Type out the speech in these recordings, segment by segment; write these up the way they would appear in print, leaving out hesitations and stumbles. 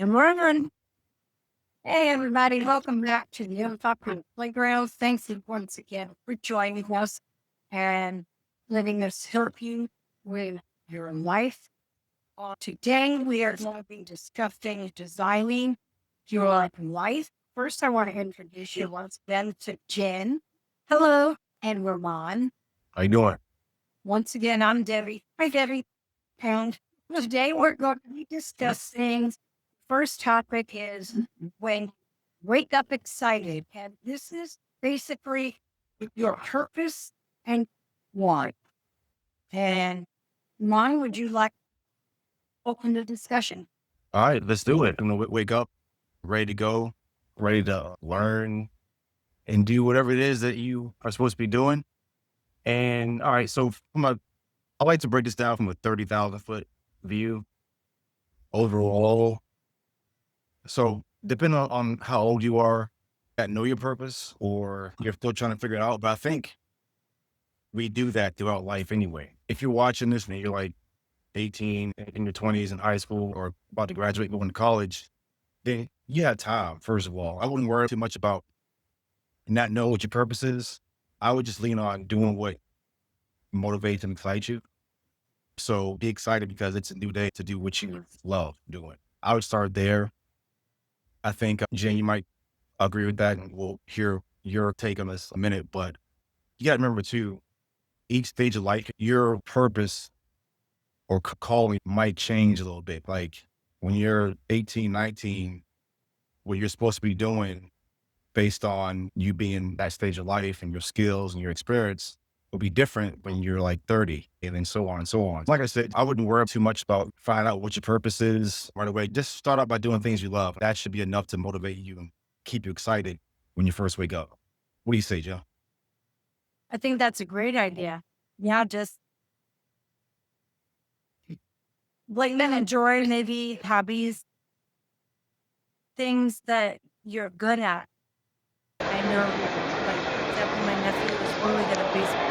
And we're on. Hey, everybody. Welcome back to the Unpopular Playground. Thanks once again for joining us and letting us help you with your life. Today, we are going to be discussing designing your life. First, I want to introduce you once again to Jen. Hello, and Ramon. How you doing? Once again, I'm Debbie. Hi, Debbie. And today we're going to be discussing. First topic is when you wake up excited. And this is basically your purpose and why. And mine, would you like to open the discussion? All right, let's do it. I'm gonna wake up, ready to go, ready to learn and do whatever it is that you are supposed to be doing. And all right, so I like to break this down from a 30,000-foot view overall. So depending on how old you are, that know your purpose, or you're still trying to figure it out. But I think we do that throughout life anyway. If you're watching this and you're like 18 in your 20s in high school or about to graduate going to college, then you have time, first of all. I wouldn't worry too much about not know what your purpose is. I would just lean on doing what motivates and excites you. So be excited because it's a new day to do what you love doing. I would start there. I think, Jen, you might agree with that, and we'll hear your take on this in a minute. But you got to remember, too, each stage of life, your purpose or calling might change a little bit. Like when you're 18, 19, what you're supposed to be doing based on you being that stage of life and your skills and your experience will be different when you're like 30 and then so on and so on. Like I said, I wouldn't worry too much about finding out what your purpose is right away. Just start out by doing things you love. That should be enough to motivate you and keep you excited when you first wake up. What do you say, Joe? I think that's a great idea. Yeah, just like enjoy maybe hobbies, things that you're good at. I know, like, for example, my nephew is really good at baseball.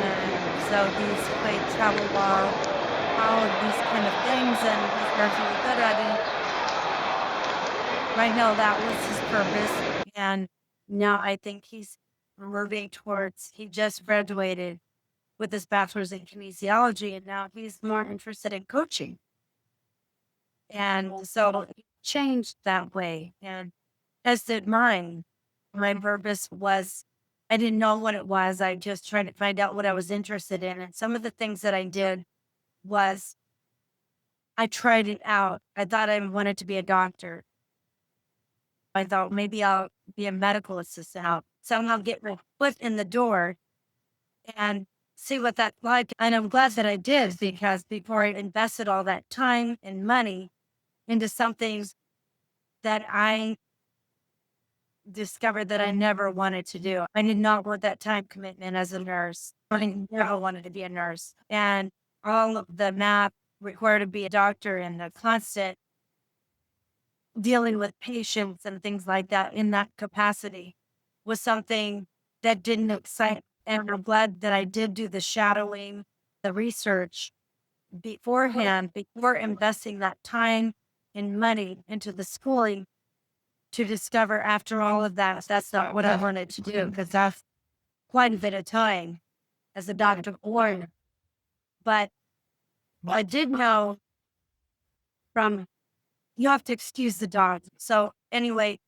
And so he's played travel ball, all of these kind of things, and he's really good at it. Right now, that was his purpose. And now I think he's moving towards, he just graduated with his bachelor's in kinesiology, and now he's more interested in coaching. And so it changed that way. And as did mine. My purpose was, I didn't know what it was. I just tried to find out what I was interested in. And some of the things that I did was I tried it out. I thought I wanted to be a doctor. I thought maybe I'll be a medical assistant. I'll somehow get my foot in the door and see what that's like. And I'm glad that I did, because before I invested all that time and money into something that I discovered that I never wanted to do. I did not want that time commitment as a nurse. I never wanted to be a nurse. And all of the math required to be a doctor and the constant dealing with patients and things like that in that capacity was something that didn't excite me. And I'm glad that I did do the shadowing, the research beforehand, before investing that time and money into the schooling, to discover after all of that, that's not what I wanted to do, because that's quite a bit of time as a doctor born. But I did know from, you have to excuse the dog. So anyway,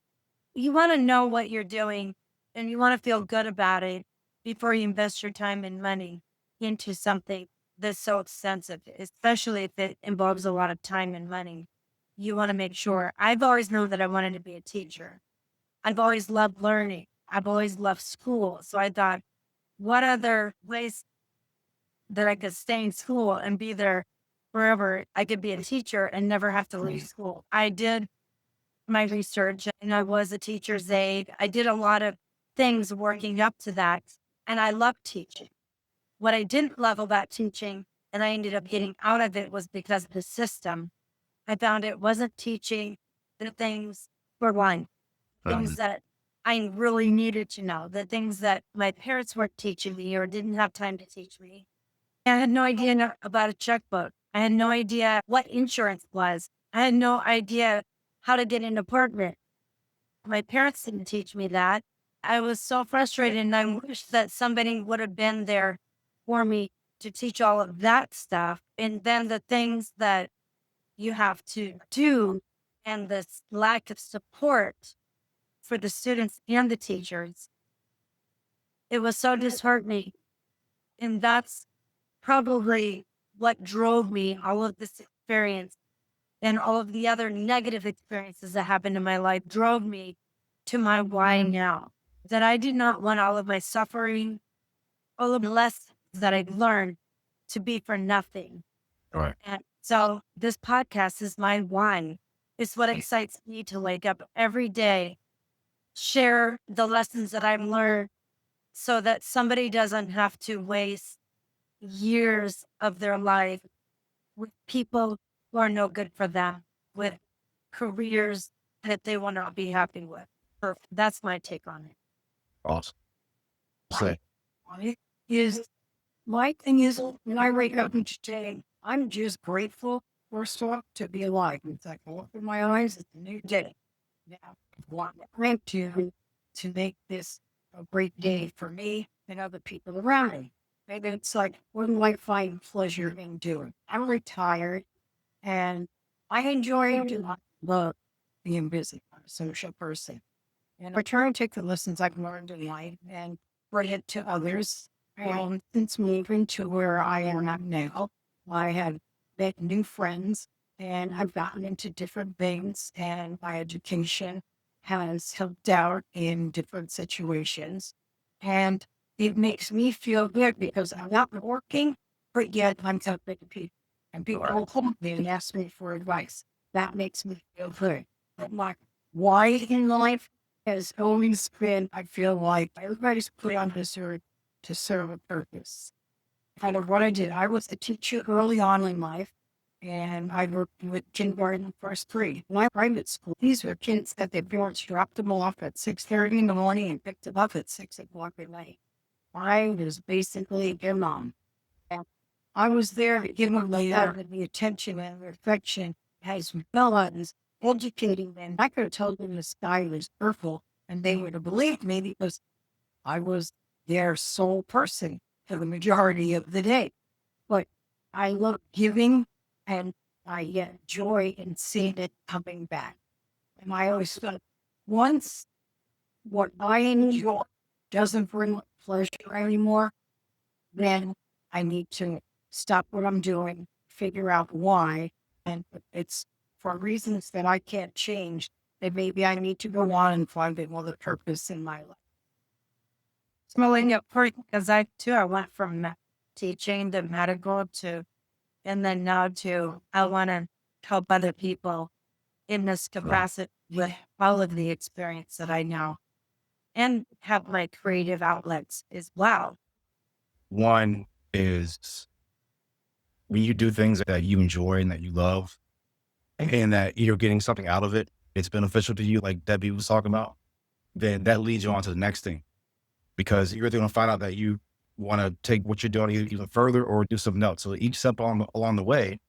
you want to know what you're doing and you want to feel good about it before you invest your time and money into something that's so expensive, especially if it involves a lot of time and money. You want to make sure. I've always known that I wanted to be a teacher. I've always loved learning. I've always loved school. So I thought, what other ways that I could stay in school and be there forever? I could be a teacher and never have to leave school. I did my research and I was a teacher's aide. I did a lot of things working up to that. And I loved teaching. What I didn't love about teaching, and I ended up getting out of it, was because of the system. I found it wasn't teaching the things for life, things that I really needed to know, the things that my parents weren't teaching me or didn't have time to teach me. I had no idea about a checkbook. I had no idea what insurance was. I had no idea how to get an apartment. My parents didn't teach me that. I was so frustrated and I wish that somebody would have been there for me to teach all of that stuff. And then the things that you have to do and this lack of support for the students and the teachers. It was so disheartening. And that's probably what drove me all of this experience and all of the other negative experiences that happened in my life drove me to my why now. That I did not want all of my suffering, all of the lessons that I've learned to be for nothing. Right. And so this podcast is my why. It's what excites me to wake up every day, share the lessons that I've learned so that somebody doesn't have to waste years of their life with people who are no good for them, with careers that they will not be happy with. That's my take on it. Awesome. Say, I is my thing is when I wake up each day, I'm just grateful first off to be alive. It's like I open my eyes, it's a new day. Now I want to make this a great day for me and other people around me. And it's like, what do I find pleasure in doing? I'm retired and I enjoy doing love being busy. I'm a social person. And I try and take the lessons I've learned in life and bring it to others. And since moving to where I am at now, I have met new friends and I've gotten into different things, and my education has helped out in different situations. And it makes me feel good because I'm not working, but yet I'm helping people. And people will call me and ask me for advice. That makes me feel good. But my why in life has always been, I feel like everybody's put on this earth to serve a purpose. Kind of what I did. I was a teacher early on in life, and I worked with kindergarten, first grade. My private school, these were kids that their parents dropped them off at 6:30 in the morning and picked them up at 6 o'clock at night. I was basically their mom. And I was there to give them the love and the attention and the affection as well as educating them. I could have told them the sky was purple and they would have believed me because I was their sole person for the majority of the day. But I love giving and I get joy in seeing it coming back. And I always thought once what I enjoy doesn't bring pleasure anymore, then I need to stop what I'm doing, figure out why. And it's for reasons that I can't change, that maybe I need to go on and find another purpose in my life. Smelling up for because I went from teaching to medical to, and then now to, I want to help other people in this capacity with all of the experience that I know and have my creative outlets as well. one is when you do things that you enjoy and that you love and that you're getting something out of it, it's beneficial to you, like Debbie was talking about, then that leads you on to the next thing because you're going to find out that you want to take what you're doing even further or do something else. So each step along the way,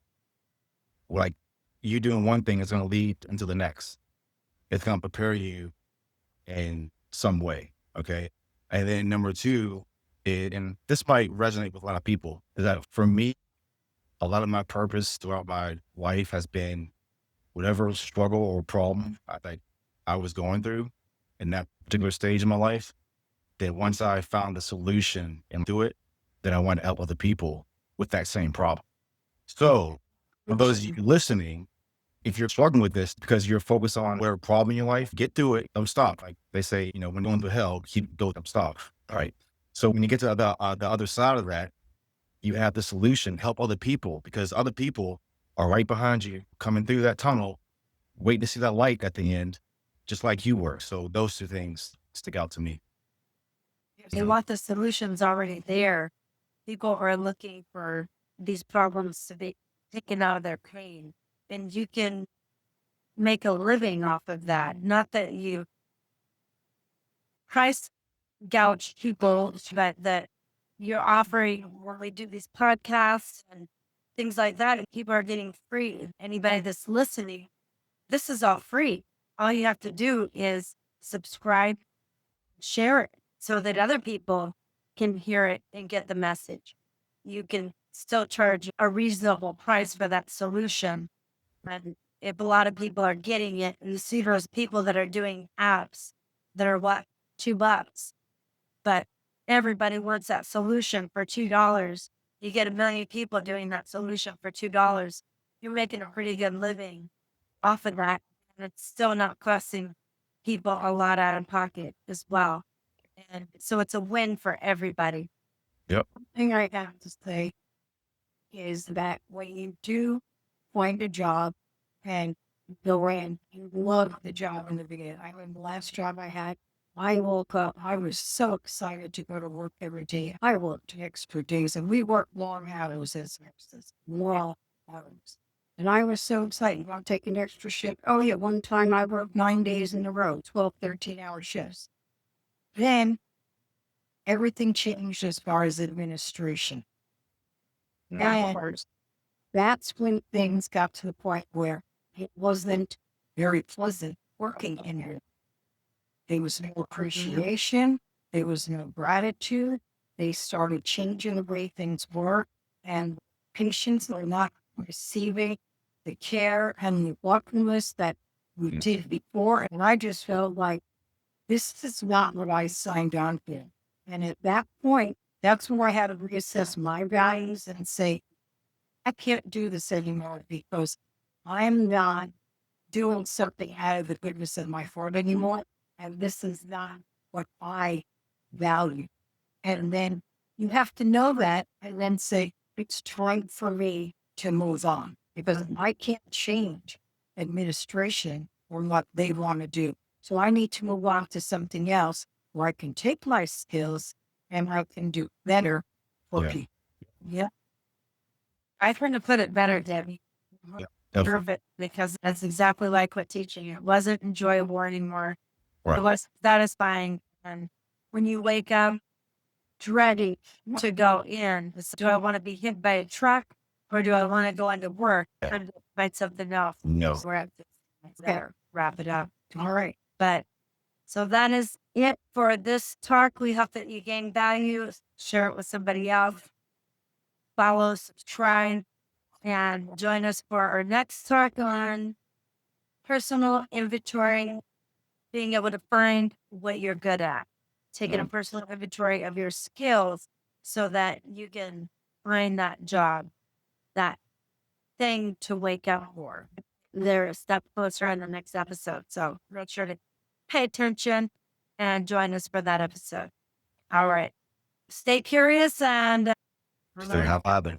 like you doing one thing is going to lead into the next. It's going to prepare you in some way. Okay. And then number two, and this might resonate with a lot of people, is that for me, a lot of my purpose throughout my life has been whatever struggle or problem I was going through in that particular stage of my life. Then once I found the solution and do it, then I want to help other people with that same problem. So for those of you listening, if you're struggling with this because you're focused on whatever problem in your life, get through it. Don't stop. Like they say, when going through hell, keep going, don't stop. All right. So when you get to the other side of that, you have the solution, help other people because other people are right behind you coming through that tunnel, waiting to see that light at the end, just like you were. So those two things stick out to me. They want the solutions already there. People are looking for these problems to be taken out of their pain. And you can make a living off of that. Not that you price gouge people, but that you're offering when we do these podcasts and things like that. And people are getting free. Anybody that's listening, this is all free. All you have to do is subscribe, share it so that other people can hear it and get the message. You can still charge a reasonable price for that solution. And if a lot of people are getting it, and you see those people that are doing apps that are what, $2, but everybody wants that solution for $2. You get 1 million people doing that solution for $2. You're making a pretty good living off of that. And it's still not costing people a lot out of pocket as well. And so it's a win for everybody. Yep. Thing I have to say is that when you do find a job and go in, you love the job in the beginning. I mean, the last job I had, I woke up, I was so excited to go to work every day. I worked extra days and we worked long hours as nurses, long hours. And I was so excited about taking extra shift. Oh yeah, one time I worked 9 days in a row, 12, 13-hour shifts. Then everything changed as far as administration. And that's when things got to the point where it wasn't very pleasant working in here. There was no appreciation. There was no gratitude. They started changing the way things were, and patients are not receiving the care and the thoughtfulness that we did before. And I just felt like this is not what I signed on for. And at that point, that's where I had to reassess my values and say, I can't do this anymore because I'm not doing something out of the goodness of my heart anymore. And this is not what I value. And then you have to know that and then say, it's time for me to move on because I can't change administration or what they want to do. So I need to move on to something else where I can take my skills and I can do better for Yeah. people. Yeah. I couldn't have put it better, Debbie. Yeah. Definitely. Perfect, because that's exactly like what teaching. It wasn't enjoyable anymore. Right. It was satisfying. And when you wake up dreading to go in, do I want to be hit by a truck or do I want to go into work and find something else? No. So we're at there, wrap it up. All right. But so that is it for this talk. We hope that you gain value, share it with somebody else, follow, subscribe, and join us for our next talk on personal inventory, being able to find what you're good at, taking a personal inventory of your skills so that you can find that job, that thing to wake up for. They're a step closer in the next episode. So make sure to pay attention and join us for that episode. All right. Stay curious and Stay high vibing.